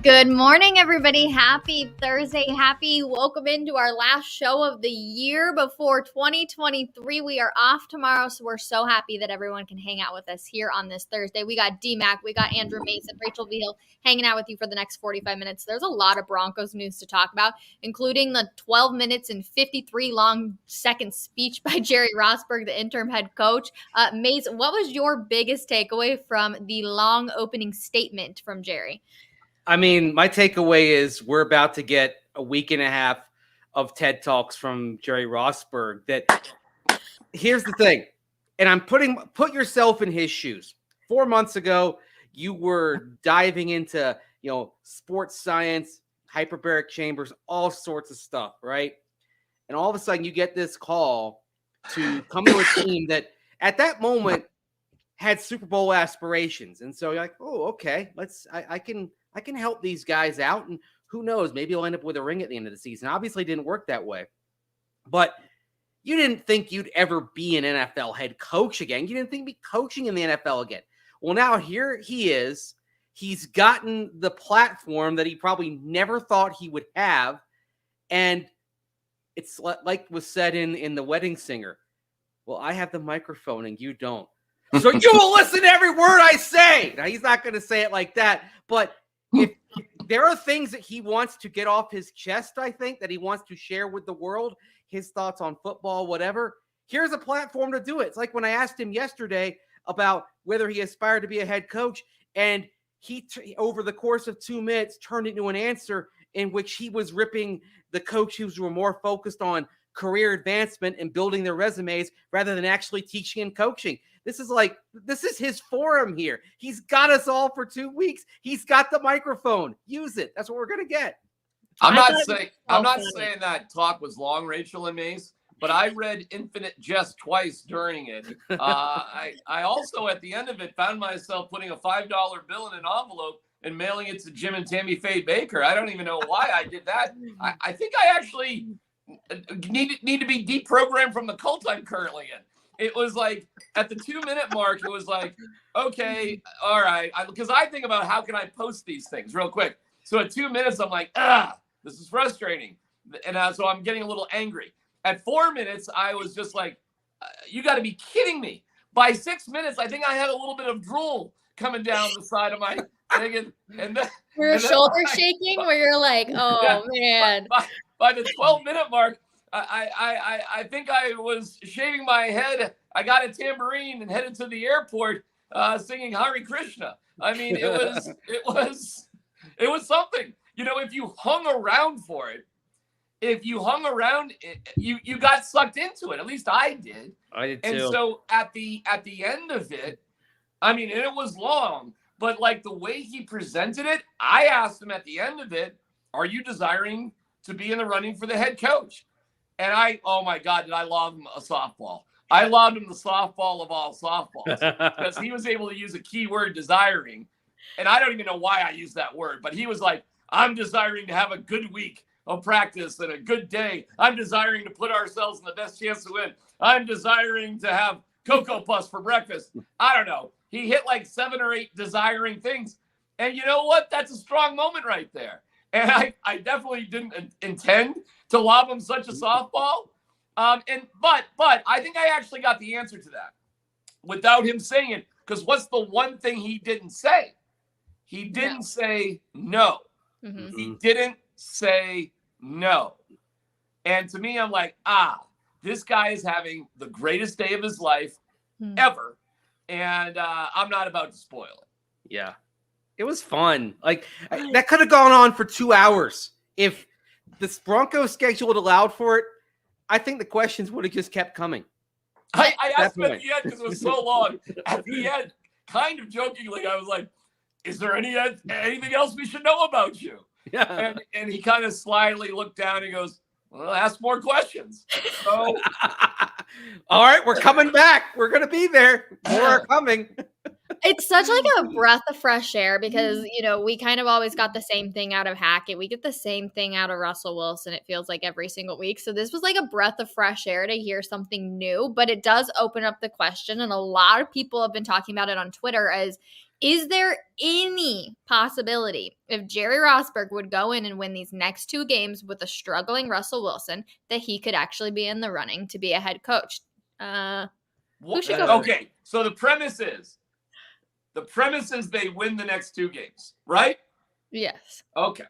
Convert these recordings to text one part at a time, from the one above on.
Good morning, everybody. Happy Thursday. Welcome into our last show of the year before 2023. We are off tomorrow, so we're so happy that everyone can hang out with us here on this Thursday. We got DMac, we got Andrew Mason, Rachel Veal hanging out with you for the next 45 minutes. There's a lot of Broncos news to talk about, including the 12 minutes and 53 long second speech by Jerry Rosburg, the interim head coach. Mason, what was your biggest takeaway from the long opening statement from Jerry? I mean, my takeaway is we're about to get a week and a half of TED Talks from Jerry Rosburg. That here's the thing, and I'm put yourself in his shoes. 4 months ago, you were diving into sports science, hyperbaric chambers, all sorts of stuff, right? And all of a sudden, you get this call to come to a team that at that moment had Super Bowl aspirations, and so you're like, oh, okay, I can help these guys out, and who knows, maybe I'll end up with a ring at the end of the season. Obviously, it didn't work that way, but you didn't think you'd ever be an NFL head coach again. You didn't think you'd be coaching in the NFL again. Well, now here he is. He's gotten the platform that he probably never thought he would have, and it's like was said in The Wedding Singer. Well, I have the microphone and you don't. So you will listen to every word I say. Now, he's not going to say it like that, but if there are things that he wants to get off his chest, I think, that he wants to share with the world, his thoughts on football, whatever, here's a platform to do it. It's like when I asked him yesterday about whether he aspired to be a head coach, and he, over the course of 2 minutes, turned into an answer in which he was ripping the coaches who were more focused on career advancement and building their resumes rather than actually teaching and coaching. This is his forum here. He's got us all for 2 weeks. He's got the microphone. Use it. That's what we're going to get. I'm not saying that talk was long, Rachel and Mace, but I read Infinite Jest twice during it. I also, at the end of it, found myself putting a $5 bill in an envelope and mailing it to Jim and Tammy Faye Baker. I don't even know why I did that. I think I actually need to be deprogrammed from the cult I'm currently in. It was like at the 2 minute mark, it was like, okay, all right. Because I think about how can I post these things real quick. So at 2 minutes, I'm like, this is frustrating. And so I'm getting a little angry. At 4 minutes, I was just like, you got to be kidding me. By 6 minutes, I think I had a little bit of drool coming down the side of my thing. And then, were your shoulders shaking where you're like, oh, yeah, man. By the 12-minute mark, I think I was shaving my head. I got a tambourine and headed to the airport singing Hare Krishna. I mean, it was something. If you hung around for it, you got sucked into it. At least I did. I did too. And so at the end of it, I mean, and it was long, but like the way he presented it, I asked him at the end of it, are you desiring to be in the running for the head coach? And oh my God, did I lob him a softball. I lobbed him the softball of all softballs because he was able to use a key word, desiring. And I don't even know why I used that word, but he was like, I'm desiring to have a good week of practice and a good day. I'm desiring to put ourselves in the best chance to win. I'm desiring to have Cocoa Puffs for breakfast. I don't know. He hit like 7 or 8 desiring things. And you know what? That's a strong moment right there. And I definitely didn't intend to lob him such a softball. But I think I actually got the answer to that without him saying it. Because what's the one thing he didn't say? He didn't say no. Mm-hmm. He didn't say no. And to me, I'm like, this guy is having the greatest day of his life ever. And I'm not about to spoil it. Yeah. It was fun. Like that could have gone on for 2 hours. If the Broncos schedule had allowed for it, I think the questions would have just kept coming. I asked him at the end because it was so long. At the end, kind of jokingly, I was like, is there anything else we should know about you? Yeah. And he kind of slyly looked down and goes, well, ask more questions. So, all right, we're coming back. We're going to be there. More are coming. It's such like a breath of fresh air because, we kind of always got the same thing out of Hackett. We get the same thing out of Russell Wilson, it feels like every single week. So this was like a breath of fresh air to hear something new, but it does open up the question. And a lot of people have been talking about it on Twitter as Is there any possibility if Jerry Rosburg would go in and win these next 2 games with a struggling Russell Wilson that he could actually be in the running to be a head coach? Who should go? Okay, so the premise is they win the next 2 games, right? Yes. Okay.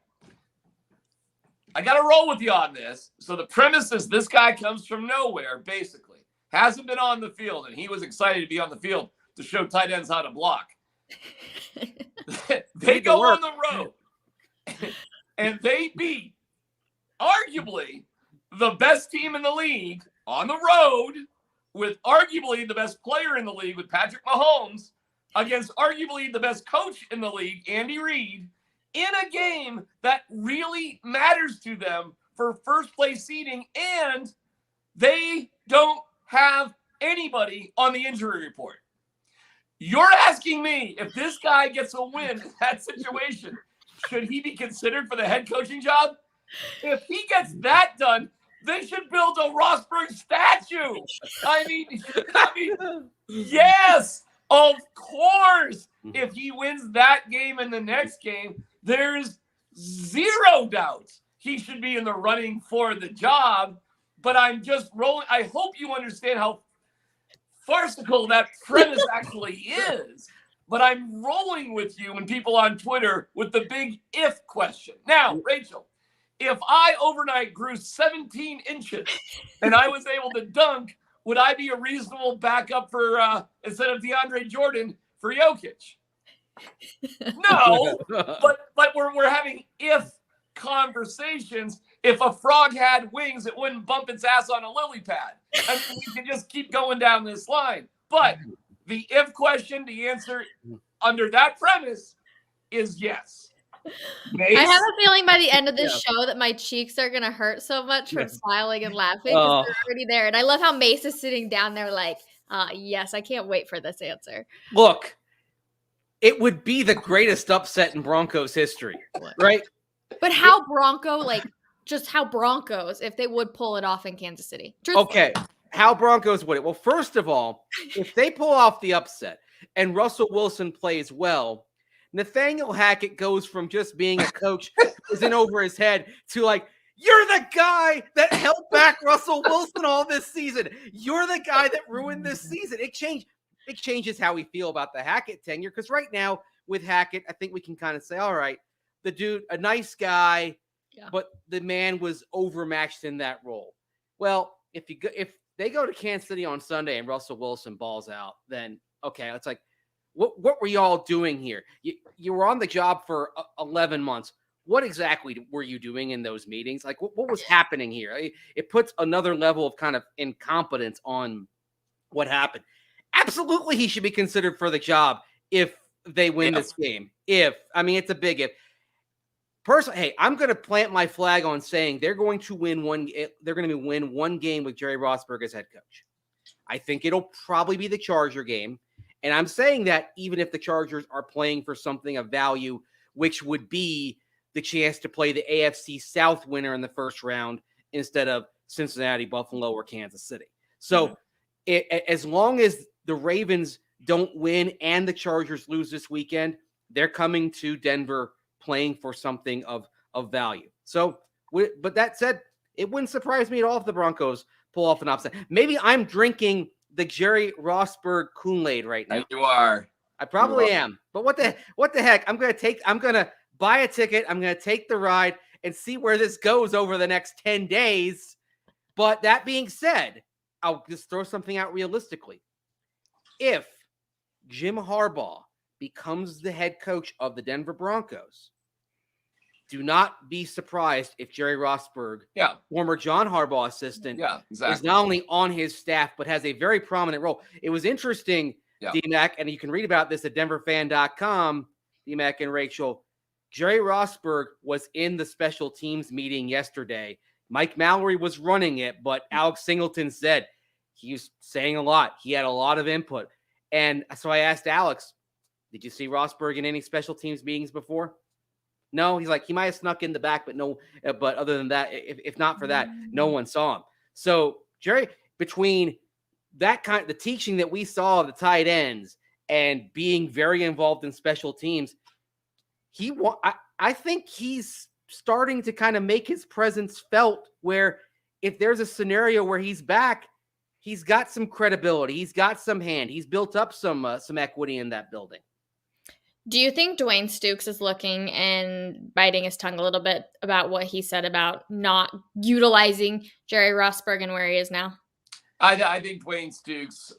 I got to roll with you on this. So the premise is this guy comes from nowhere, basically. Hasn't been on the field, and he was excited to be on the field to show tight ends how to block. They go on the road, and they beat arguably the best team in the league on the road with arguably the best player in the league with Patrick Mahomes against arguably the best coach in the league, Andy Reid, in a game that really matters to them for first place seeding, and they don't have anybody on the injury report. You're asking me if this guy gets a win in that situation, should he be considered for the head coaching job? If he gets that done, they should build a Rosburg statue. I mean, yes, of course. If he wins that game and the next game, there's zero doubt he should be in the running for the job. But I'm just rolling. I hope you understand how farcical that premise actually is. But I'm rolling with you and people on Twitter with the big if question. Now, Rachel, if I overnight grew 17 inches and I was able to dunk, would I be a reasonable backup for, instead of DeAndre Jordan, for Jokic? No, but we're having if conversations. If a frog had wings, it wouldn't bump its ass on a lily pad. I mean, we can just keep going down this line. But the if question, the answer under that premise is yes. Mace? I have a feeling by the end of this show that my cheeks are going to hurt so much from smiling and laughing because they're already there. And I love how Mace is sitting down there like, yes, I can't wait for this answer. Look, it would be the greatest upset in Broncos history, right? But how Broncos if they would pull it off in Kansas City? Truthfully. Okay, how Broncos would it? Well, first of all, if they pull off the upset and Russell Wilson plays well, Nathaniel Hackett goes from just being a coach who's in over his head to like, you're the guy that held back Russell Wilson all this season. You're the guy that ruined this season. It changes how we feel about the Hackett tenure, because right now with Hackett, I think we can kind of say, all right, the dude, a nice guy, but the man was overmatched in that role. Well, if they go to Kansas City on Sunday and Russell Wilson balls out, then okay, it's like, what were y'all doing here? You were on the job for 11 months. What exactly were you doing in those meetings? Like, what was happening here? It puts another level of kind of incompetence on what happened. Absolutely, he should be considered for the job if they win this game. It's a big if. Personally, hey, I'm going to plant my flag on saying they're going to win one game with Jerry Rosburg as head coach. I think it'll probably be the Charger game. And I'm saying that even if the Chargers are playing for something of value, which would be the chance to play the AFC South winner in the first round instead of Cincinnati, Buffalo, or Kansas City. So as long as the Ravens don't win and the Chargers lose this weekend, they're coming to Denver playing for something of value. So, but that said, it wouldn't surprise me at all if the Broncos pull off an upset. Maybe I'm drinking the Jerry Rosburg Kool-Aid right now. You are. I probably am. But what the heck? I'm gonna buy a ticket. I'm gonna take the ride and see where this goes over the next 10 days. But that being said, I'll just throw something out realistically. If Jim Harbaugh becomes the head coach of the Denver Broncos, do not be surprised if Jerry Rosburg, former John Harbaugh assistant, is not only on his staff, but has a very prominent role. It was interesting, DMac, and you can read about this at denverfan.com, DMac and Rachel. Jerry Rosburg was in the special teams meeting yesterday. Mike Mallory was running it, but Alex Singleton said he was saying a lot. He had a lot of input. And so I asked Alex, did you see Rosburg in any special teams meetings before? No, he's like, he might have snuck in the back, but no. But other than that, if not for that, no one saw him. So Jerry, between that the teaching that we saw of the tight ends and being very involved in special teams, I think he's starting to kind of make his presence felt, where if there's a scenario where he's back, he's got some credibility, he's got some hand, he's built up some equity in that building. Do you think Dwayne Stukes is looking and biting his tongue a little bit about what he said about not utilizing Jerry Rosburg and where he is now? I think Dwayne Stukes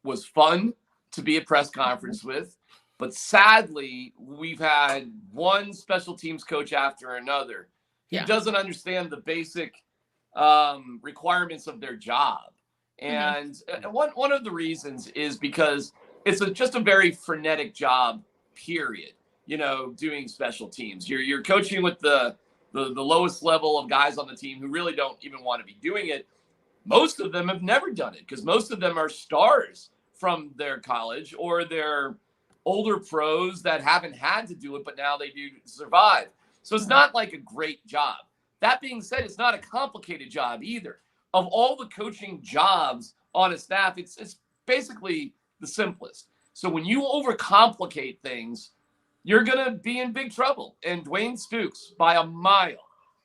was fun to be at press conference with, but sadly, we've had one special teams coach after another. He doesn't understand the basic requirements of their job. And one of the reasons is because it's just a very frenetic job, period, doing special teams. You're coaching with the lowest level of guys on the team who really don't even want to be doing it. Most of them have never done it because most of them are stars from their college or they're older pros that haven't had to do it, but now they do survive. So it's not like a great job. That being said, it's not a complicated job either. Of all the coaching jobs on a staff, it's basically the simplest. So when you overcomplicate things, you're going to be in big trouble. And Dwayne Stukes, by a mile,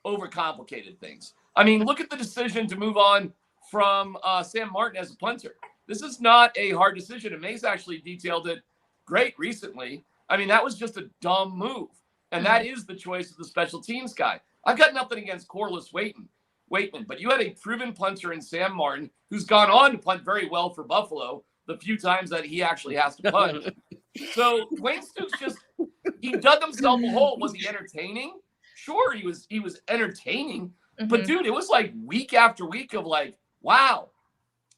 overcomplicated things. I mean, look at the decision to move on from Sam Martin as a punter. This is not a hard decision. And Mace actually detailed it great recently. I mean, that was just a dumb move. And that is the choice of the special teams guy. I've got nothing against Corliss Waitman, but you had a proven punter in Sam Martin who's gone on to punt very well for Buffalo the few times that he actually has to punt. So Dwayne Stukes he dug himself a hole. Was he entertaining? Sure, he was entertaining. But dude, it was like week after week of like, wow,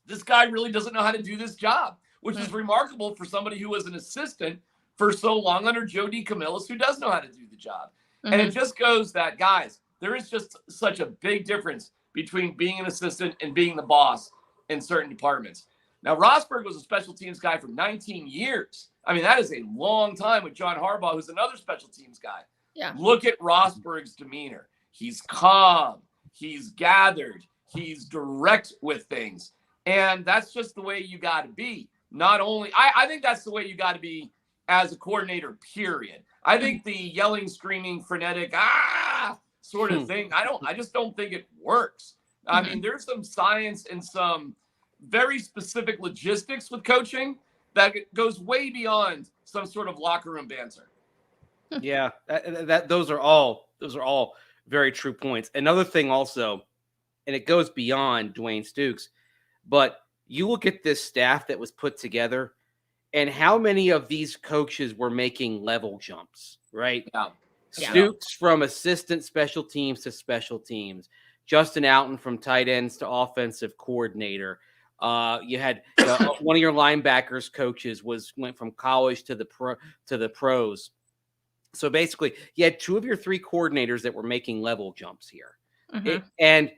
this guy really doesn't know how to do this job, which is remarkable for somebody who was an assistant for so long under Joe DeCamillis, who does know how to do the job. And it just goes that, guys, there is just such a big difference between being an assistant and being the boss in certain departments. Now, Rosburg was a special teams guy for 19 years. I mean, that is a long time with John Harbaugh, who's another special teams guy. Yeah. Look at Rosburg's demeanor. He's calm. He's gathered. He's direct with things. And that's just the way you got to be. Not only, I think that's the way you got to be as a coordinator, period. I think the yelling, screaming, frenetic, sort of thing, I just don't think it works. I mean, there's some science and some very specific logistics with coaching that goes way beyond some sort of locker room banter. Yeah, those are all very true points. Another thing also, and it goes beyond Dwayne Stukes, but you look at this staff that was put together and how many of these coaches were making level jumps, right? Yeah. Stukes from assistant special teams to special teams, Justin Alton from tight ends to offensive coordinator. You had one of your linebackers coaches went from college to the pros. So basically, you had two of your three coordinators that were making level jumps here, and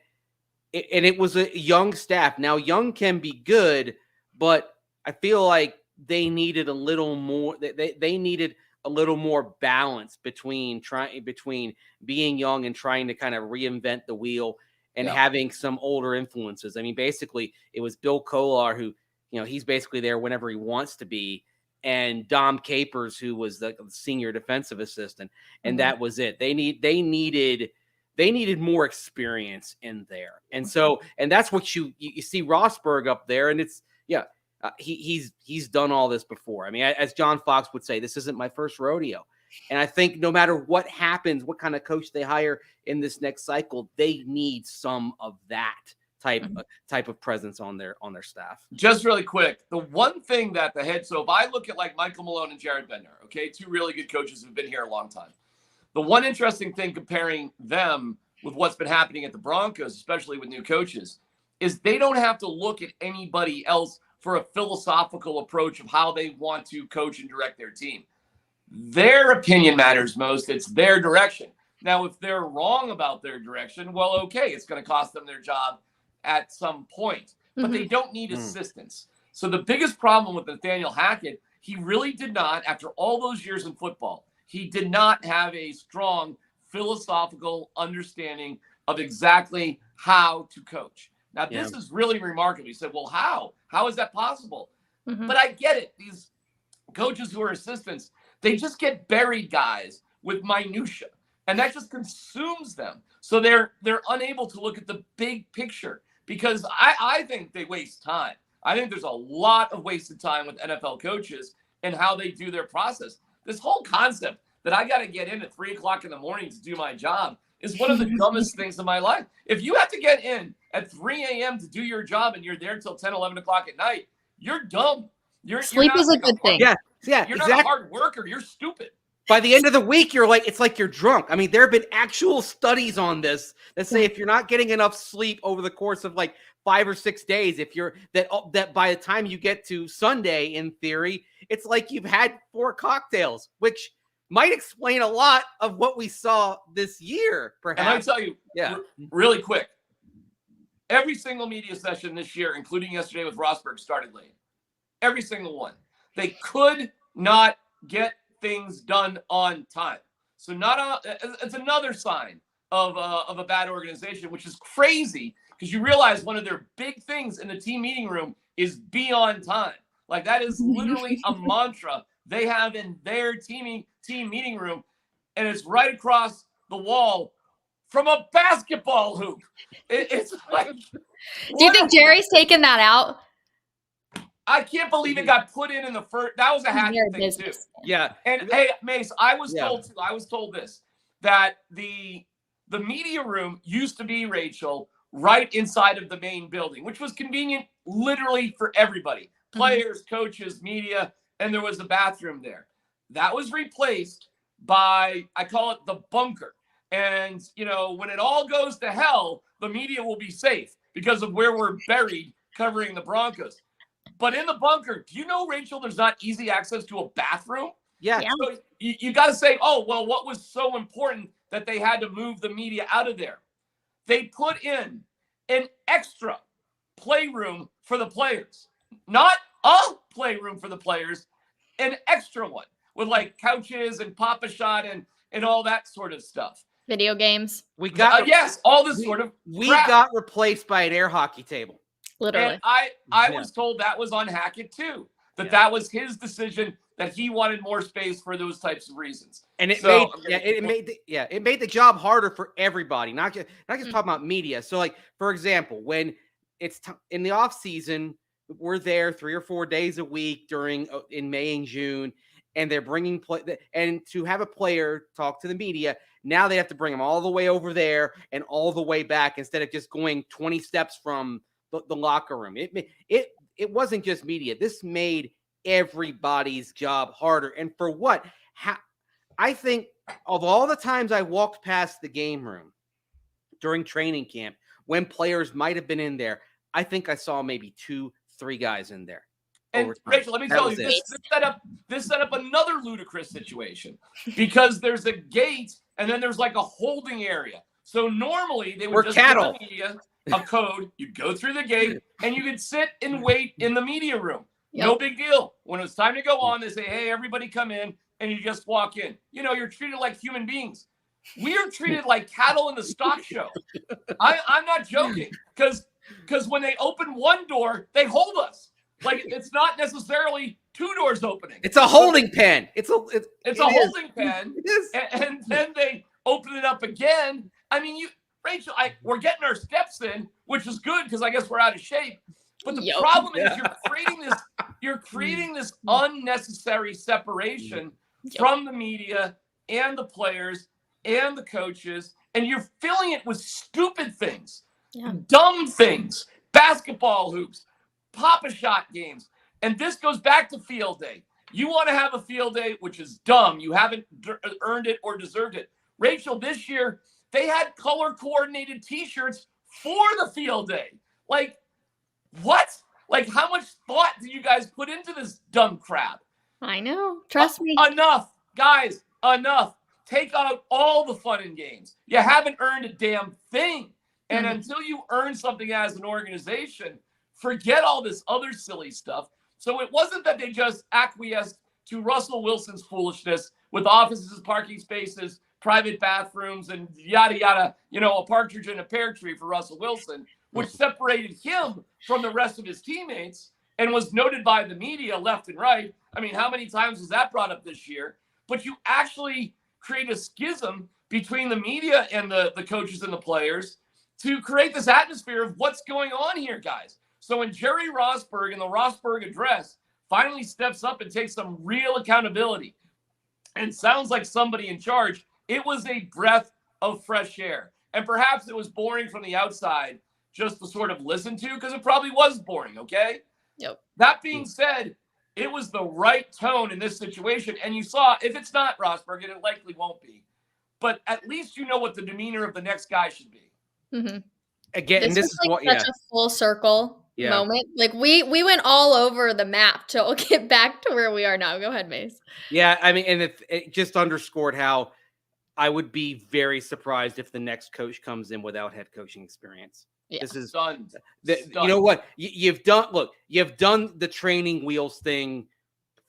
it was a young staff. Now, young can be good, but I feel like they needed a little more. They needed a little more balance between being young and trying to kind of reinvent the wheel and having some older influences. I mean, basically, it was Bill Kolar who, he's basically there whenever he wants to be, and Dom Capers, who was the senior defensive assistant, and that was it. They needed more experience in there, and so that's what you see Rosburg up there, and it's he's done all this before. I mean, as John Fox would say, this isn't my first rodeo. And I think no matter what happens, what kind of coach they hire in this next cycle, they need some of that type of presence on their staff. Just really quick, the one thing that so if I look at like Michael Malone and Jared Bednar, okay, two really good coaches who've been here a long time. The one interesting thing comparing them with what's been happening at the Broncos, especially with new coaches, is they don't have to look at anybody else for a philosophical approach of how they want to coach and direct their team. Their opinion matters most. It's their direction. Now, if they're wrong about their direction, well, okay, it's going to cost them their job at some point. But they don't need assistance. So the biggest problem with Nathaniel Hackett, he really did not, after all those years in football, he did not have a strong philosophical understanding of exactly how to coach. Now, this is really remarkable. He said, well, how? How is that possible? But I get it. These coaches who are assistants, they just get buried guys with minutia, and that just consumes them. So they're unable to look at the big picture, because I think they waste time. I think there's a lot of wasted time with NFL coaches and how they do their process. This whole concept that I got to get in at 3 o'clock in the morning to do my job is one of the dumbest things in my life. If you have to get in at 3 a.m. to do your job and you're there till 10, 11 o'clock at night, you're dumb. Sleep is a good thing. Yeah, you're exactly. not a hard worker. You're stupid. By the end of the week, it's like you're drunk. I mean, there have been actual studies on this that say if you're not getting enough sleep over the course of like 5 or 6 days, that by the time you get to Sunday, in theory, it's like you've had 4 cocktails, which might explain a lot of what we saw this year, perhaps. And I tell you, really quick, every single media session this year, including yesterday with Rosburg, started late. Every single one. They could not get things done on time. So it's another sign of a bad organization, which is crazy, because you realize one of their big things in the team meeting room is be on time. Like, that is literally a mantra they have in their team meeting room, and it's right across the wall from a basketball hoop. It's like, do you think Jerry's taken that out? I can't believe it got put in the first. That was a hacking thing too. Yeah. And hey, Mace, I was told this, that the media room used to be, Rachel, right inside of the main building, which was convenient literally for everybody, players, coaches, media, and there was a bathroom there. That was replaced by, I call it the bunker. And, when it all goes to hell, the media will be safe because of where we're buried covering the Broncos. But in the bunker, do you know, Rachel, there's not easy access to a bathroom? Yeah. So you got to say, oh, well, what was so important that they had to move the media out of there? They put in an extra playroom for the players. Not a playroom for the players, an extra one with like couches and Pop-A-Shot and all that sort of stuff. Video games. We got all this sort of crap. Got replaced by an air hockey table. Literally. And I was told that was on Hackett too. That was his decision, that he wanted more space for those types of reasons. And it made the job harder for everybody, not just talking about media. So, like, for example, when it's in the off season, we're there 3 or 4 days a week in May and June, and they're bringing and to have a player talk to the media, now they have to bring them all the way over there and all the way back instead of just going 20 steps from the locker room. It wasn't just media. This made everybody's job harder. And for what? I think of all the times I walked past the game room during training camp when players might have been in there, I think I saw maybe 2-3 guys in there. And Rachel, let me tell you, this set up another ludicrous situation, because there's a gate and then there's like a holding area. So normally they would just give the media a code. You'd go through the gate and you could sit and wait in the media room. Yep. No big deal. When it was time to go on, they say, hey, everybody come in, and you just walk in. You're treated like human beings. We are treated like cattle in the stock show. I'm not joking, because when they open one door, they hold us. Like, it's not necessarily 2 doors opening. It's a holding pen. It's a holding pen. It is. And then they open it up again. I mean, Rachel, we're getting our steps in, which is good, because I guess we're out of shape. But the problem is you're creating this unnecessary separation from the media and the players and the coaches, and you're filling it with stupid things, dumb things, basketball hoops, Pop-A-Shot games. And this goes back to field day. You want to have a field day, which is dumb. You haven't earned it or deserved it. Rachel, this year, they had color-coordinated T-shirts for the field day. Like, what? Like, how much thought do you guys put into this dumb crap? I know. Trust me. Enough. Guys, enough. Take out all the fun and games. You haven't earned a damn thing. And until you earn something as an organization, forget all this other silly stuff. So it wasn't that they just acquiesced to Russell Wilson's foolishness with offices, parking spaces, private bathrooms, and yada, yada, a partridge in a pear tree for Russell Wilson, which separated him from the rest of his teammates. and was noted by the media left and right. I mean, how many times was that brought up this year? But you actually create a schism between the media and the coaches and the players to create this atmosphere of what's going on here, guys. So when Jerry Rosburg in the Rosburg address finally steps up and takes some real accountability and sounds like somebody in charge, it was a breath of fresh air. And perhaps it was boring from the outside just to sort of listen to, because it probably was boring, okay? Yep. That being said, it was the right tone in this situation. And you saw, if it's not Rosburg, and it likely won't be, but at least you know what the demeanor of the next guy should be. Mm-hmm. Again, this and this was is like what, such a full circle moment. Like we went all over the map to get back to where we are now. Go ahead, Mace. Yeah, I mean, and it just underscored how I would be very surprised if the next coach comes in without head coaching experience. Yeah. This is Stunned. You know what? You've done the training wheels thing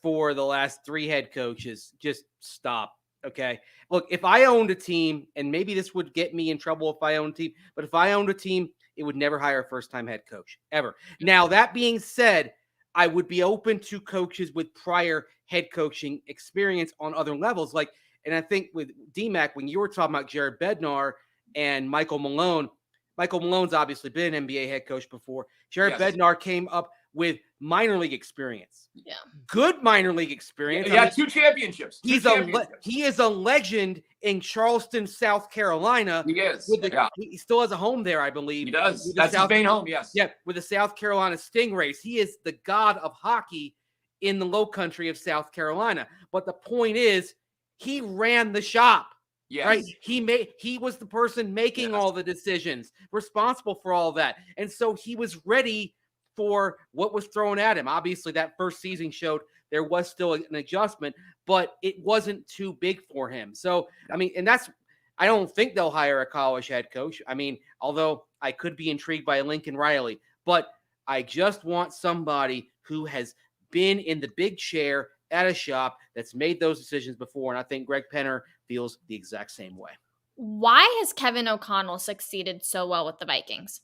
for the last 3 head coaches. Just stop. Okay. Look, if I owned a team, and maybe this would get me in trouble if I owned a team, but if I owned a team, it would never hire a first-time head coach ever. Now, that being said, I would be open to coaches with prior head coaching experience on other levels. Like, and I think with DMac, when you were talking about Jared Bednar and Michael Malone, Michael Malone's obviously been an NBA head coach before. Jared Bednar came up with minor league experience. Yeah. Good minor league experience. Yeah, 2 championships. He is a legend in Charleston, South Carolina. He is. He still has a home there, I believe. He does. That's his main home, yes. Yeah, with the South Carolina Stingrays. He is the god of hockey in the low country of South Carolina. But the point is, he ran the shop. Yes. Right? He was the person making all the decisions, responsible for all that. And so he was ready for what was thrown at him. Obviously, that first season showed there was still an adjustment, but it wasn't too big for him. So, I mean, and I don't think they'll hire a college head coach. I mean, although I could be intrigued by Lincoln Riley, but I just want somebody who has been in the big chair at a shop that's made those decisions before. And I think Greg Penner feels the exact same way. Why has Kevin O'Connell succeeded so well with the Vikings?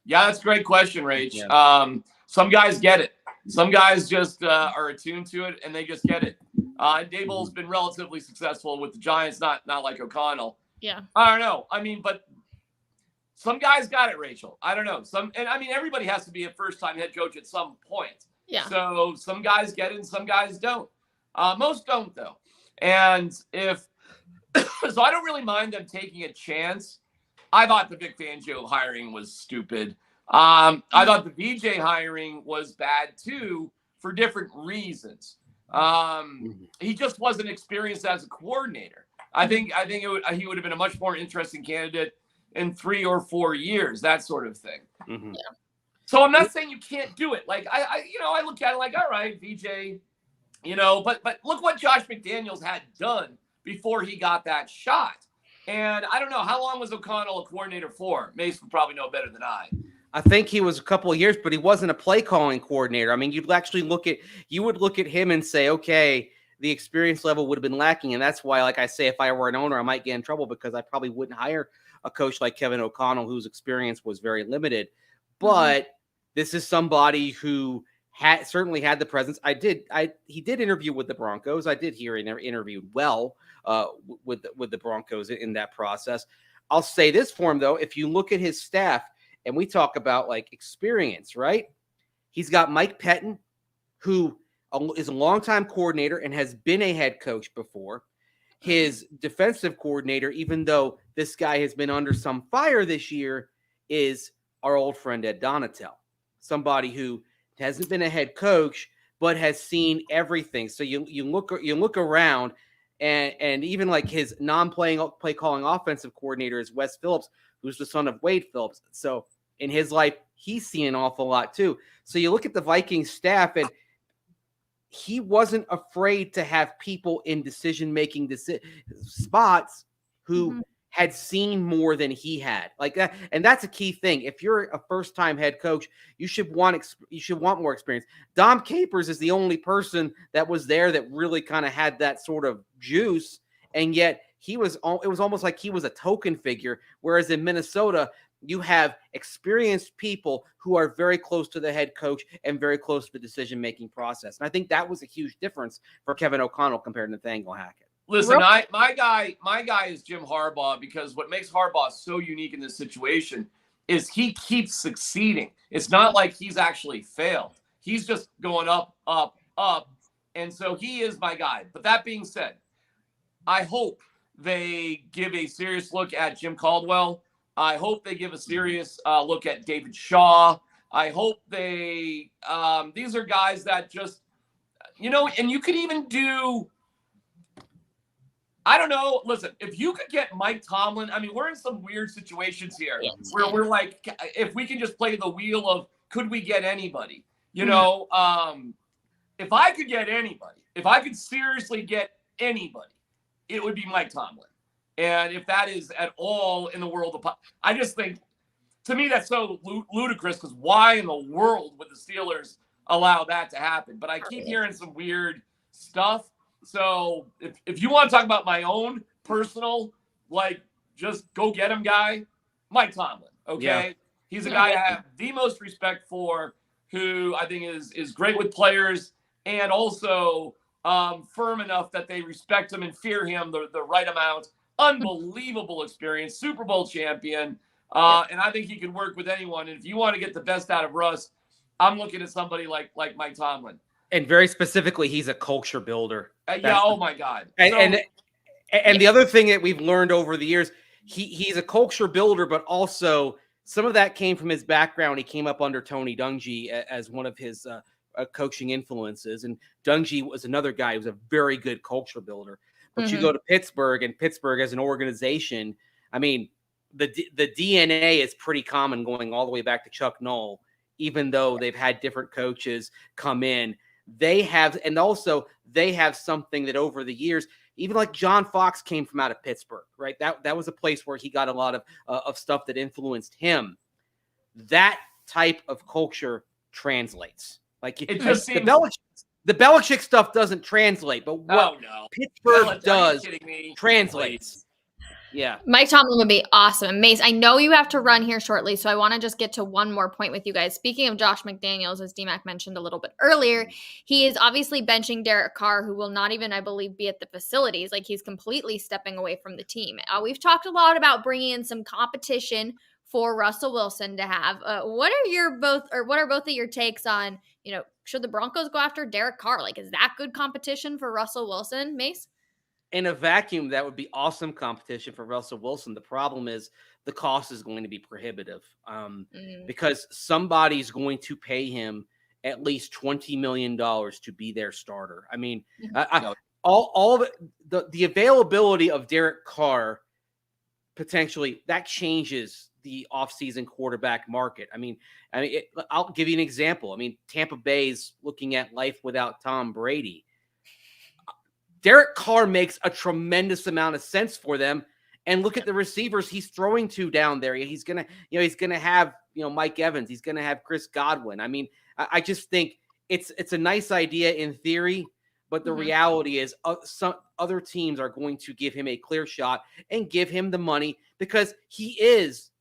Yeah, that's a great question, Rach. Yeah. Some guys get it. Some guys just are attuned to it, and they just get it. Daboll's been relatively successful with the Giants, not like O'Connell. Yeah. I don't know. I mean, but some guys got it, Rachel. I don't know. Everybody has to be a first-time head coach at some point. Yeah. So some guys get it and some guys don't. Most don't, though. And so I don't really mind them taking a chance. I thought the Vic Fangio hiring was stupid. I thought the VJ hiring was bad too for different reasons. He just wasn't experienced as a coordinator. I think he would have been a much more interesting candidate in 3 or 4 years, that sort of thing. Mm-hmm. Yeah. So I'm not saying you can't do it. Like I look at it like, all right, VJ, but look what Josh McDaniels had done before he got that shot. And I don't know, how long was O'Connell a coordinator for? Mace would probably know better than I. I think he was a couple of years, but he wasn't a play calling coordinator. I mean, you would look at him and say, okay, the experience level would have been lacking. And that's why, like I say, if I were an owner, I might get in trouble because I probably wouldn't hire a coach like Kevin O'Connell, whose experience was very limited. But this is somebody who certainly had the presence. He did interview with the Broncos. I did hear he interviewed well with the Broncos in that process. I'll say this for him, though. If you look at his staff, and we talk about like experience, right? He's got Mike Pettin, who is a longtime coordinator and has been a head coach before. His defensive coordinator, even though this guy has been under some fire this year, is our old friend Ed Donatel, somebody who hasn't been a head coach but has seen everything. So you look around, and even like his play calling offensive coordinator is Wes Phillips, who's the son of Wade Phillips. So in his life, he's seen an awful lot too. So you look at the Vikings staff, and he wasn't afraid to have people in decision-making spots who had seen more than he had. Like that, and that's a key thing. If you're a first-time head coach, you should want more experience. Dom Capers is the only person that was there that really kind of had that sort of juice, and yet it was almost like he was a token figure. Whereas in Minnesota, you have experienced people who are very close to the head coach and very close to the decision-making process. And I think that was a huge difference for Kevin O'Connell compared to Nathaniel Hackett. Listen, my guy is Jim Harbaugh, because what makes Harbaugh so unique in this situation is he keeps succeeding. It's not like he's actually failed. He's just going up, up, up. And so he is my guy. But that being said, I hope they give a serious look at Jim Caldwell. I hope they give a serious look at David Shaw. I hope these are guys that just, and you could even do, I don't know. Listen, if you could get Mike Tomlin, I mean, we're in some weird situations here where we're like, if we can just play the wheel of, could we get anybody? If I could get anybody, if I could seriously get anybody, it would be Mike Tomlin. And if that is at all in the world of, I just think, to me, that's so ludicrous, because why in the world would the Steelers allow that to happen? But I keep hearing some weird stuff. So if you want to talk about my own personal, just go get him guy, Mike Tomlin, okay? Yeah. He's a guy I have the most respect for, who I think is great with players, and also firm enough that they respect him and fear him the right amount. Unbelievable experience, Super Bowl champion, and I think he can work with anyone. And if you want to get the best out of Russ, I'm looking at somebody like Mike Tomlin. And very specifically, he's a culture builder. Oh my God. And the other thing that we've learned over the years, he's a culture builder, but also some of that came from his background. He came up under Tony Dungy as one of his coaching influences. And Dungy was another guy who was a very good culture builder. But you go to Pittsburgh, and Pittsburgh as an organization, I mean, the DNA is pretty common going all the way back to Chuck Noll, even though they've had different coaches come in. They have something that over the years, even like John Fox came from out of Pittsburgh, right? That was a place where he got a lot of stuff that influenced him. That type of culture translates. Like it just seems the Belichick stuff doesn't translate, but what Pittsburgh does translates. Yeah. Mike Tomlin would be awesome. Mace, I know you have to run here shortly, so I want to just get to one more point with you guys. Speaking of Josh McDaniels, as DMac mentioned a little bit earlier, he is obviously benching Derek Carr, who will not even, I believe, be at the facilities. Like, he's completely stepping away from the team. We've talked a lot about bringing in some competition for Russell Wilson to have. What are both of your takes on, should the Broncos go after Derek Carr? Like, is that good competition for Russell Wilson, Mace? In a vacuum, that would be awesome competition for Russell Wilson. The problem is the cost is going to be prohibitive because somebody's going to pay him at least $20 million to be their starter. I mean, all of it, the availability of Derek Carr potentially that changes the offseason quarterback market. I'll give you an example. I mean, Tampa Bay's looking at life without Tom Brady. Derek Carr makes a tremendous amount of sense for them. And look at the receivers he's throwing to down there. He's gonna have Mike Evans. He's gonna have Chris Godwin. I mean, I just think it's a nice idea in theory, but the reality is some other teams are going to give him a clear shot and give him the money because he is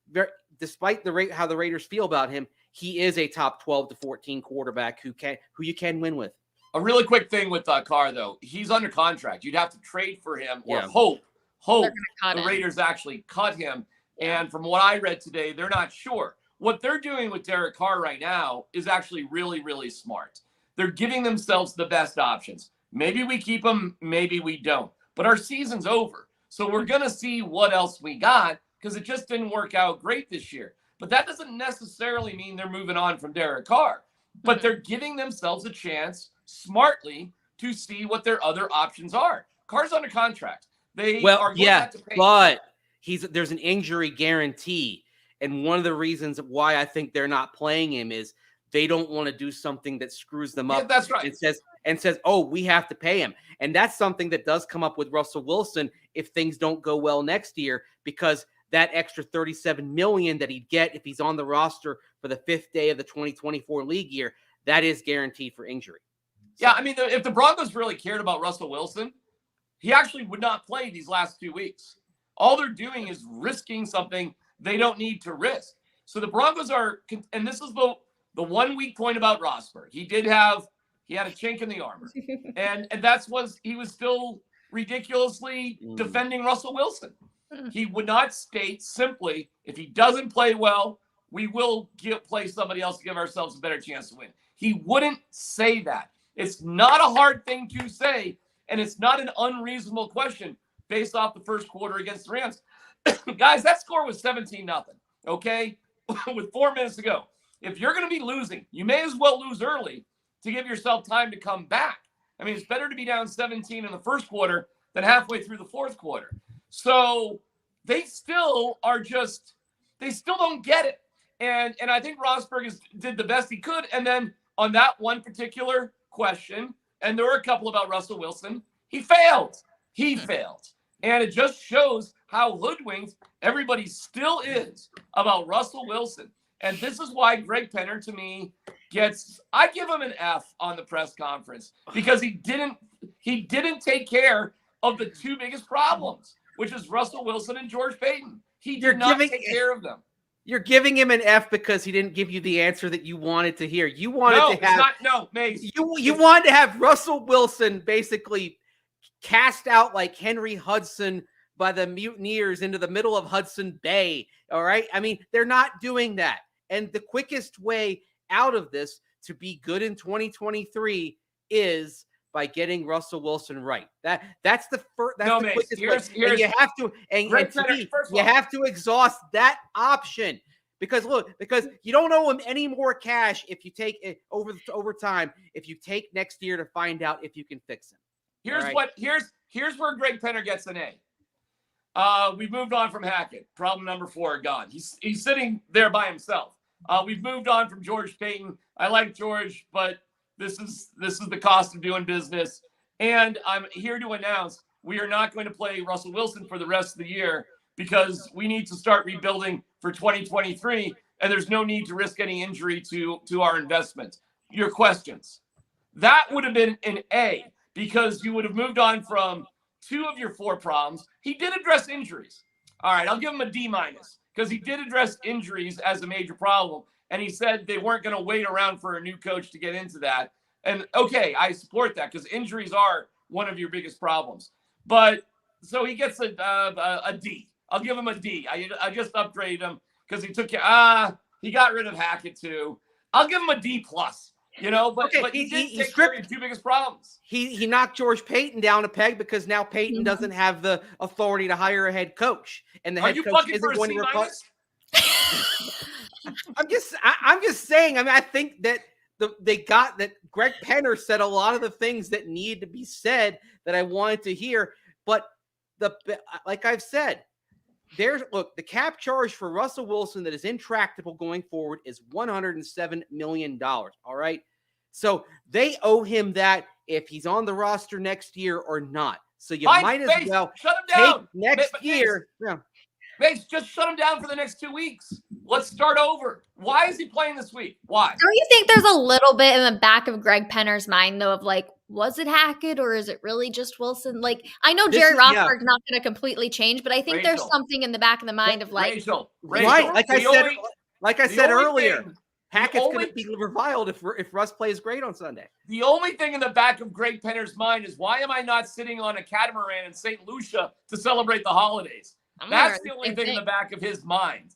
despite how the Raiders feel about him, he is a top 12 to 14 quarterback who you can win with. A really quick thing with Carr, though. He's under contract. You'd have to trade for him or hope the Raiders actually cut him. And from what I read today, they're not sure. What they're doing with Derek Carr right now is actually really, really smart. They're giving themselves the best options. Maybe we keep him, maybe we don't. But our season's over. So we're going to see what else we got because it just didn't work out great this year. But that doesn't necessarily mean they're moving on from Derek Carr. But they're giving themselves a chance smartly to see what their other options are. Carr's under contract. They are going to have to pay. But there's an injury guarantee. And one of the reasons why I think they're not playing him is they don't want to do something that screws them up. Yeah, that's right. And says, oh, we have to pay him. And that's something that does come up with Russell Wilson if things don't go well next year, because that extra $37 million that he'd get if he's on the roster for the 5th day of the 2024 league year, that is guaranteed for injury. Yeah, I mean, if the Broncos really cared about Russell Wilson, he actually would not play these last 2 weeks. All they're doing is risking something they don't need to risk. So the Broncos are, and this is the 1 weak point about Rosburg. He had a chink in the armor, and that's was he was still ridiculously defending Russell Wilson. He would not state simply, if he doesn't play well, we will play somebody else to give ourselves a better chance to win. He wouldn't say that. It's not a hard thing to say, and it's not an unreasonable question based off the first quarter against the Rams. Guys, that score was 17-0, okay, with 4 minutes to go. If you're going to be losing, you may as well lose early to give yourself time to come back. I mean, it's better to be down 17 in the first quarter than halfway through the fourth quarter. So they still don't get it. And I think Rosburg did the best he could. And then on that one particular question, and there were a couple about Russell Wilson, he failed. And it just shows how hoodwinked everybody still is about Russell Wilson. And this is why Greg Penner, to me, I give him an F on the press conference, because he didn't take care of the two biggest problems, which is Russell Wilson and George Payton. He did not take care of them. You're giving him an F because he didn't give you the answer that you wanted to hear. You wanted Mace. You wanted to have Russell Wilson basically cast out like Henry Hudson by the mutineers into the middle of Hudson Bay. All right. I mean, they're not doing that. And the quickest way out of this to be good in 2023 is by getting Russell Wilson right. That's the first. That's the quickest way. And you have to, you have to exhaust that option, because you don't owe him any more cash if you take it over time. If you take next year to find out if you can fix him. Here's where Greg Penner gets an A. We've moved on from Hackett. Problem number 4 gone. He's sitting there by himself. We've moved on from George Payton. I like George, but this is the cost of doing business. And I'm here to announce we are not going to play Russell Wilson for the rest of the year, because we need to start rebuilding for 2023, and there's no need to risk any injury to our investment. Your questions. That would have been an A, because you would have moved on from 2 of your 4 problems. He did address injuries. All right, I'll give him a D-, because he did address injuries as a major problem. And he said they weren't going to wait around for a new coach to get into that. And okay, I support that, because injuries are one of your biggest problems. But so he gets a D. I'll give him a D. I just upgraded him because he got rid of Hackett too. I'll give him a D+. But he did take care of your 2 biggest problems. He knocked George Payton down a peg, because now Payton doesn't have the authority to hire a head coach, and the head coach isn't going to replace. I'm just saying. I mean, I think that that Greg Penner said a lot of the things that need to be said that I wanted to hear. But like I've said, the cap charge for Russell Wilson that is intractable going forward is $107 million. All right. So they owe him that if he's on the roster next year or not. So you might as well shut him down next year. Mace, just shut him down for the next 2 weeks. Let's start over. Why is he playing this week? Why? Don't you think there's a little bit in the back of Greg Penner's mind, though, of like, was it Hackett or is it really just Wilson? Like, I know Jerry Rosburg's not going to completely change, but I think there's something in the back of the mind of like, right? Like I said earlier, Hackett's going to be reviled if Russ plays great on Sunday. The only thing in the back of Greg Penner's mind is, why am I not sitting on a catamaran in St. Lucia to celebrate the holidays? That's the only thing in the back of his mind.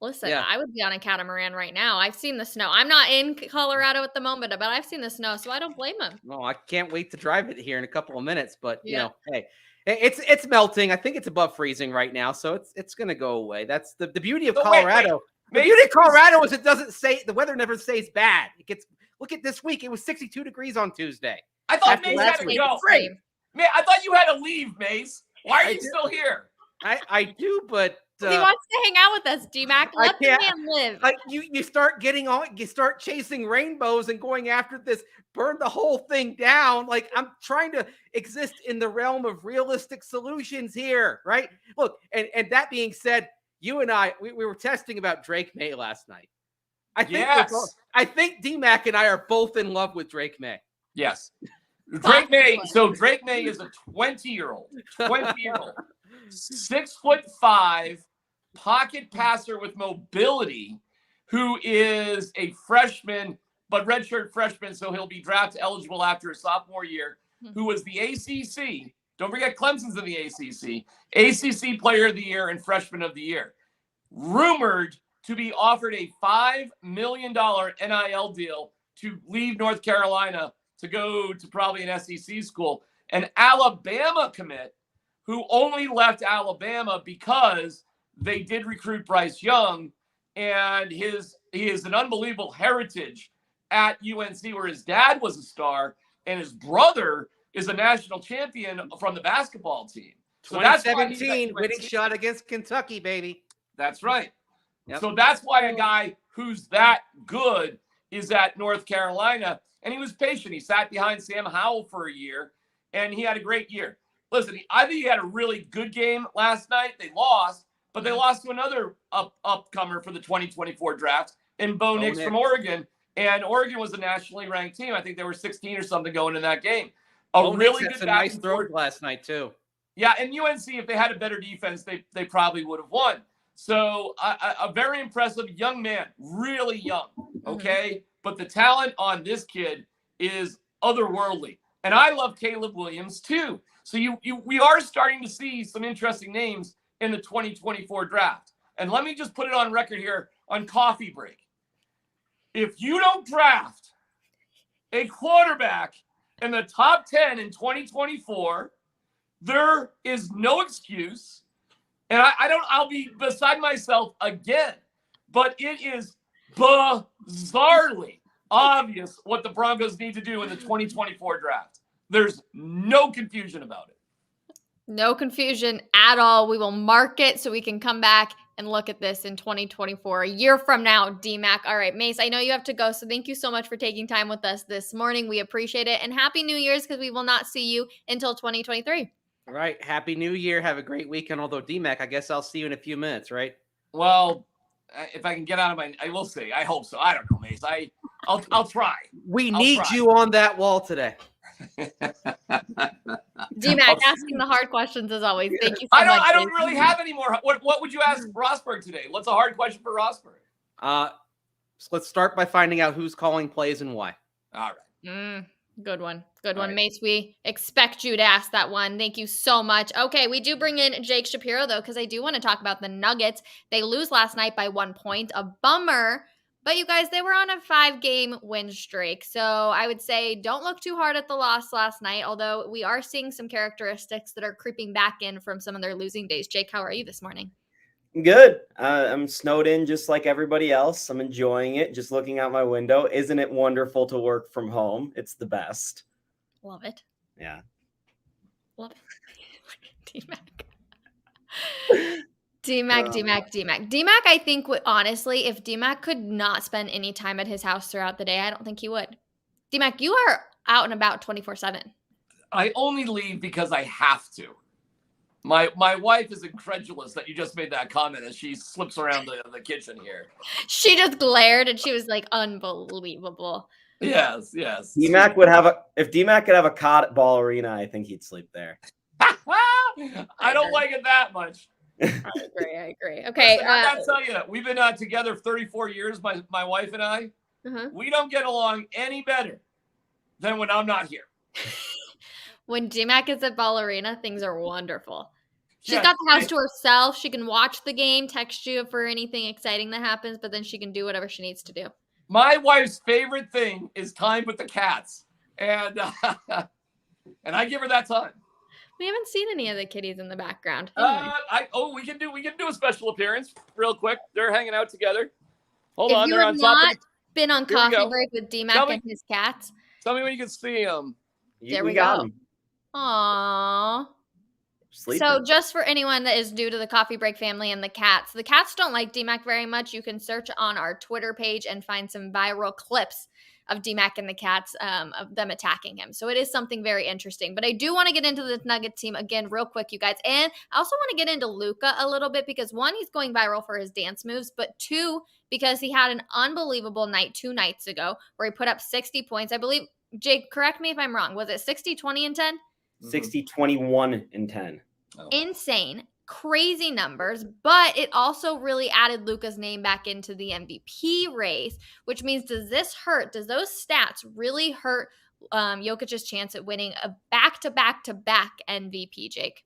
Listen, I would be on a catamaran right now. I've seen the snow. I'm not in Colorado at the moment, but I've seen the snow, so I don't blame him. No, I can't wait to drive it here in a couple of minutes. But hey, it's melting. I think it's above freezing right now, so it's going to go away. That's the beauty of Colorado. The beauty of Colorado is it doesn't say, the weather never stays bad. Look at this week. It was 62 degrees on Tuesday. I thought Mace had to go. Man, I thought you had to leave, Mace. Why are you still here? I do, but he wants to hang out with us, DMac. Let the man live. You start getting on, you start chasing rainbows and going after this, burn the whole thing down. Like, I'm trying to exist in the realm of realistic solutions here, right? Look, and that being said, you and I, we were testing about Drake May last night. I think DMac and I are both in love with Drake May. Yes. Drake May. So Drake May is a 20-year-old. 6'5", pocket passer with mobility who is a freshman, but redshirt freshman, so he'll be draft eligible after his sophomore year, who was the ACC. Don't forget Clemson's in the ACC Player of the Year and Freshman of the Year. Rumored to be offered a $5 million NIL deal to leave North Carolina to go to probably an SEC school. An Alabama commit who only left Alabama because they did recruit Bryce Young, and he is an unbelievable heritage at UNC where his dad was a star and his brother is a national champion from the basketball team. So 2017 winning shot against Kentucky, baby. That's right. Yep. So that's why a guy who's that good is at North Carolina. And he was patient. He sat behind Sam Howell for a year, and he had a great year. Listen, I think he had a really good game last night. They lost, but they lost to another upcomer for the 2024 draft in Bo Nix from Oregon. And Oregon was a nationally ranked team. I think they were 16 or something going in that game. Really good a nice throw last night, too. Yeah, and UNC, if they had a better defense, they probably would have won. So a very impressive young man, really young, okay? But the talent on this kid is otherworldly. And I love Caleb Williams, too. So we are starting to see some interesting names in the 2024 draft. And let me just put it on record here on Coffee Break. If you don't draft a quarterback in the top 10 in 2024, there is no excuse. And I'll be beside myself again. But it is bizarrely obvious what the Broncos need to do in the 2024 draft. There's no confusion about it. No confusion at all. We will mark it so we can come back and look at this in 2024, a year from now, DMac. All right, Mace, I know you have to go, so thank you so much for taking time with us this morning. We appreciate it. And Happy New Year's, because we will not see you until 2023. All right. Happy New Year. Have a great weekend. Although, DMac, I guess I'll see you in a few minutes, right? Well, if I can get out of I will see. I hope so. I don't know, Mace. I'll try. We need you on that wall today. DMac, asking the hard questions as always. Thank you so much. I don't really have any more. What would you ask Rosburg today? What's a hard question for Rosburg? So let's start by finding out who's calling plays and why. All right. Good one. Good one, right. Mace. We expect you to ask that one. Thank you so much. Okay, we do bring in Jake Shapiro, though, because I do want to talk about the Nuggets. They lose last night by 1 point. A bummer. But you guys, they were on a 5-game win streak. So I would say don't look too hard at the loss last night, although we are seeing some characteristics that are creeping back in from some of their losing days. Jake, how are you this morning? Good. I'm snowed in just like everybody else. I'm enjoying it, just looking out my window. Isn't it wonderful to work from home? It's the best. Love it. Yeah. Love it. DMac. DMac, I think, honestly, if DMac could not spend any time at his house throughout the day, I don't think he would. DMac, you are out and about 24/7. I only leave because I have to. My wife is incredulous that you just made that comment as she slips around the kitchen here. She just glared and she was like, unbelievable. Yes. DMac would have if DMac could have a cot at Ball Arena, I think he'd sleep there. I don't like it that much. I agree. Okay. Listen, I gotta tell you, we've been together 34 years, my wife and I. We don't get along any better than when I'm not here. When DMac is at Ball Arena, things are wonderful. She's got the house to herself. She can watch the game, text you for anything exciting that happens, but then she can do whatever she needs to do. My wife's favorite thing is time with the cats, and I give her that time. We haven't seen any of the kitties in the background. We can do a special appearance real quick. They're hanging out together. Hold on, they're on top. If you have not been on Coffee Break with DMac and his cats, tell me when you can see them. There we go. Aww. So just for anyone that is new to the Coffee Break family and the cats don't like DMac very much. You can search on our Twitter page and find some viral clips of DMac and the cats, of them attacking him. So it is something very interesting. But I do want to get into the Nuggets team again real quick, you guys. And I also want to get into Luka a little bit because, one, he's going viral for his dance moves, but two, because he had an unbelievable night 2 nights ago where he put up 60 points. I believe, Jake, correct me if I'm wrong. Was it 60, 20, and 10? 60, 21, and 10. Oh. Insane. crazy numbers, but it also really added Luka's name back into the MVP race, which means does this hurt? Does those stats really hurt Jokic's chance at winning a back-to-back-to-back MVP, Jake?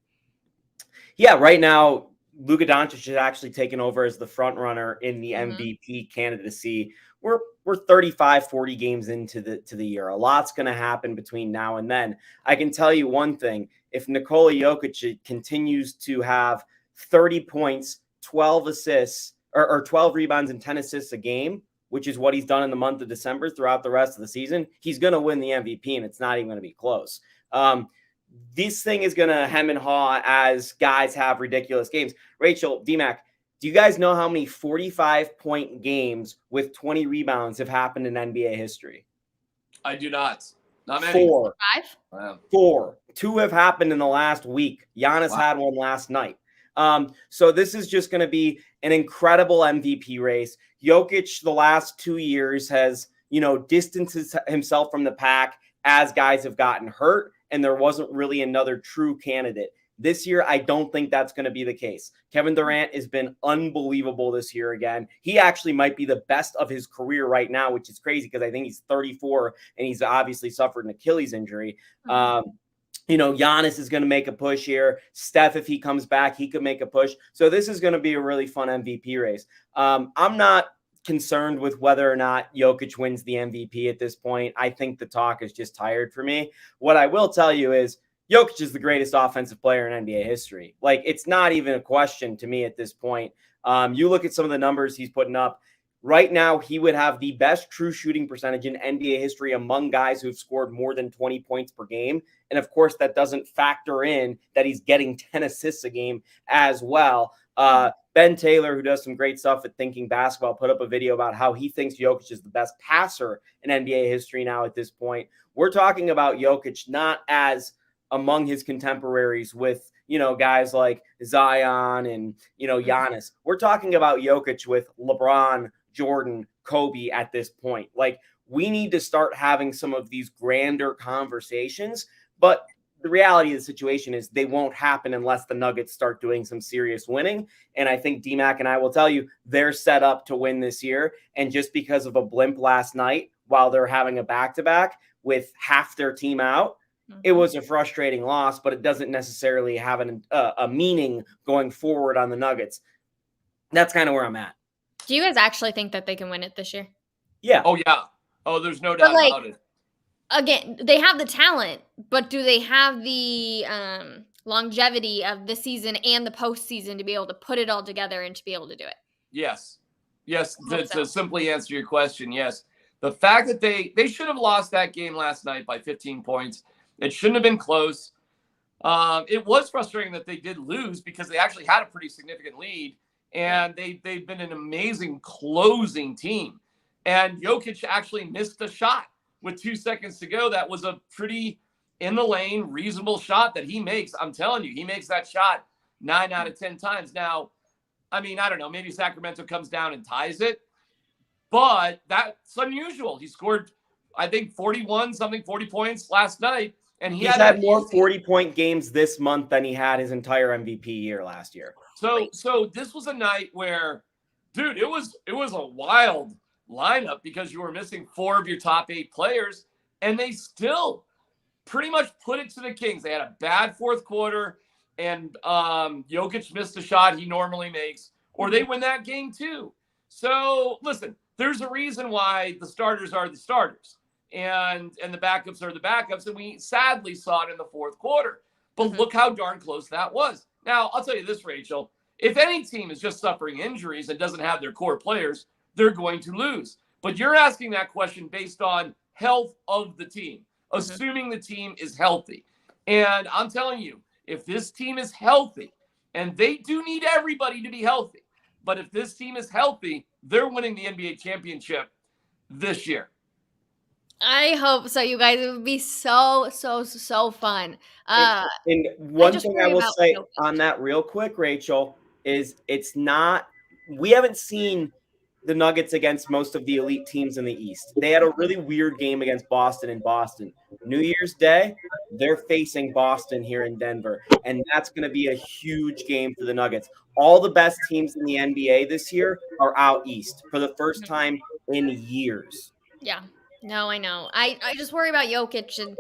Yeah, right now, Luka Doncic has actually taken over as the front runner in the MVP candidacy. We're 35, 40 games into the year. A lot's going to happen between now and then. I can tell you one thing. If Nikola Jokic continues to have 30 points, 12 assists, or 12 rebounds and 10 assists a game, which is what he's done in the month of December throughout the rest of the season, he's going to win the MVP, and it's not even going to be close. This thing is going to hem and haw as guys have ridiculous games. Rachel, DMac, do you guys know how many 45-point games with 20 rebounds have happened in NBA history? I do not. Not many. 4. 5? Wow. 4. 2 have happened in the last week. Giannis had one last night. So this is just going to be an incredible MVP race. Jokic, the last 2 years, has, distanced himself from the pack as guys have gotten hurt, and there wasn't really another true candidate. This year, I don't think that's going to be the case. Kevin Durant has been unbelievable this year again. He actually might be the best of his career right now, which is crazy because I think he's 34 and he's obviously suffered an Achilles injury. Giannis is going to make a push here. Steph, if he comes back, he could make a push. So this is going to be a really fun MVP race. I'm not concerned with whether or not Jokic wins the MVP at this point. I think the talk is just tired for me. What I will tell you is Jokic is the greatest offensive player in NBA history. Like, it's not even a question to me at this point. You look at some of the numbers he's putting up. Right now, he would have the best true shooting percentage in NBA history among guys who've scored more than 20 points per game. And of course, that doesn't factor in that he's getting 10 assists a game as well. Ben Taylor, who does some great stuff at Thinking Basketball, put up a video about how he thinks Jokic is the best passer in NBA history now at this point. We're talking about Jokic not as among his contemporaries with, guys like Zion and, Giannis. We're talking about Jokic with LeBron, Jordan, Kobe at this point. Like, we need to start having some of these grander conversations, but the reality of the situation is they won't happen unless the Nuggets start doing some serious winning. And I think DMac and I will tell you they're set up to win this year. And just because of a blimp last night while they're having a back-to-back with half their team out, it was a frustrating loss, but it doesn't necessarily have a meaning going forward on the Nuggets. That's kind of where I'm at. Do you guys actually think that they can win it this year? Yeah. Oh, yeah. Oh, there's no doubt about it. Again, they have the talent, but do they have the longevity of the season and the postseason to be able to put it all together and to be able to do it? Yes. To simply answer your question, yes. The fact that they should have lost that game last night by 15 points. It shouldn't have been close. It was frustrating that they did lose because they actually had a pretty significant lead, and they've been an amazing closing team. And Jokic actually missed a shot with 2 seconds to go. That was a pretty in the lane, reasonable shot that he makes. I'm telling you, he makes that shot 9 out of 10 times. Now, I mean, I don't know, maybe Sacramento comes down and ties it, but that's unusual. He scored, I think, 40 points last night. And he's had more 40-point games this month than he had his entire MVP year last year. So this was a night where, dude, it was a wild lineup because you were missing 4 of your top 8 players, and they still pretty much put it to the Kings. They had a bad fourth quarter, and Jokic missed a shot he normally makes, or they win that game too. So listen, there's a reason why the starters are the starters. And the backups are the backups, and we sadly saw it in the fourth quarter. But look how darn close that was. Now, I'll tell you this, Rachel. If any team is just suffering injuries and doesn't have their core players, they're going to lose. But you're asking that question based on health of the team, assuming the team is healthy. And I'm telling you, if this team is healthy, and they do need everybody to be healthy, but if this team is healthy, they're winning the NBA championship this year. I hope so, you guys. It would be so fun. And one thing I will say on that real quick, Rachel, is we haven't seen the Nuggets against most of the elite teams in the East. They had a really weird game against Boston in Boston. New Year's Day, they're facing Boston here in Denver, and that's going to be a huge game for the Nuggets. All the best teams in the NBA this year are out East for the first time in years. Yeah. No, I know. I just worry about Jokic, and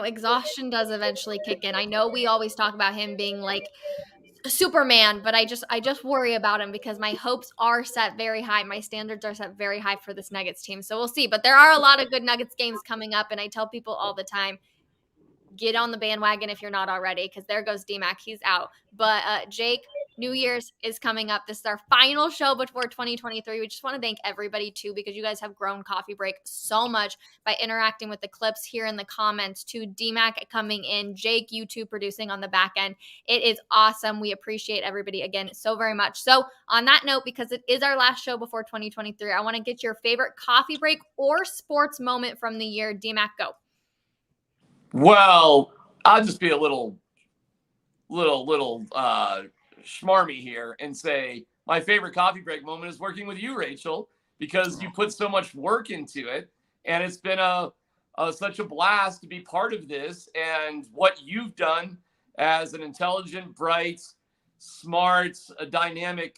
exhaustion does eventually kick in. I know we always talk about him being like Superman, but I just worry about him because my hopes are set very high. My standards are set very high for this Nuggets team. So we'll see. But there are a lot of good Nuggets games coming up, and I tell people all the time, get on the bandwagon if you're not already, because there goes DMac. He's out. But Jake, New Year's is coming up. This is our final show before 2023. We just want to thank everybody, too, because you guys have grown Coffee Break so much by interacting with the clips here in the comments, to DMac coming in, Jake, you two producing on the back end. It is awesome. We appreciate everybody, again, so very much. So on that note, because it is our last show before 2023, I want to get your favorite coffee break or sports moment from the year. DMac, go. Well, I'll just be a little schmarmy here and say my favorite coffee break moment is working with you, Rachel, because you put so much work into it, and it's been such a blast to be part of this. And what you've done as an intelligent, bright, smart, dynamic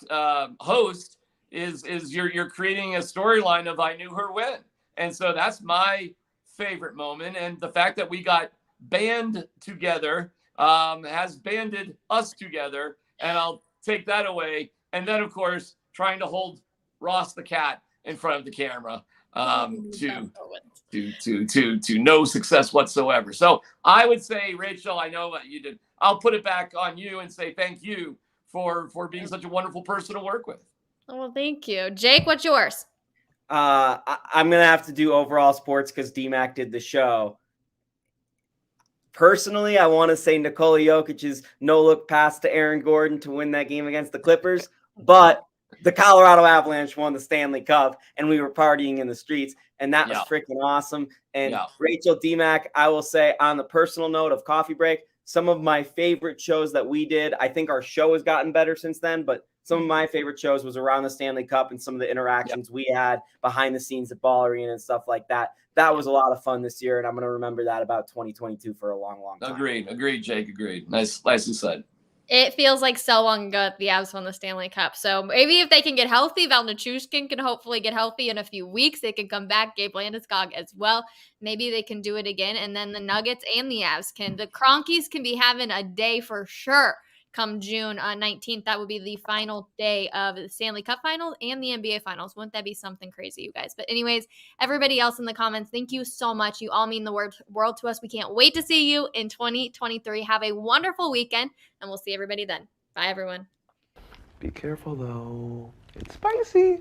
host is you're creating a storyline of I knew her when, and so that's my favorite moment. And the fact that we got band together has banded us together, and I'll take that away. And then, of course, trying to hold Ross the cat in front of the camera to no success whatsoever. So I would say, Rachel, I know what you did. I'll put it back on you and say thank you for being such a wonderful person to work with. Well, thank you. Jake, what's yours? I'm going to have to do overall sports because DMac did the show. Personally, I want to say Nikola Jokic's no-look pass to Aaron Gordon to win that game against the Clippers, but the Colorado Avalanche won the Stanley Cup, and we were partying in the streets, and that was freaking awesome. And Rachel, DMac, I will say on the personal note of Coffee Break, some of my favorite shows that we did, I think our show has gotten better since then, but some of my favorite shows was around the Stanley Cup and some of the interactions we had behind the scenes at Ball Arena and stuff like that. That was a lot of fun this year, and I'm going to remember that about 2022 for a long, long time. Agreed, Jake. Agreed. Nicely said. It feels like so long ago that the Avs won the Stanley Cup. So maybe if they can get healthy, Val Nichushkin can hopefully get healthy in a few weeks. They can come back. Gabe Landeskog as well. Maybe they can do it again. And then the Nuggets and the Avs can. The Cronkies can be having a day for sure come June 19th. That would be the final day of the Stanley Cup Finals and the NBA Finals. Wouldn't that be something crazy, you guys? But anyways, everybody else in the comments, thank you so much. You all mean the world to us. We can't wait to see you in 2023. Have a wonderful weekend, and we'll see everybody then. Bye, everyone. Be careful, though. It's spicy.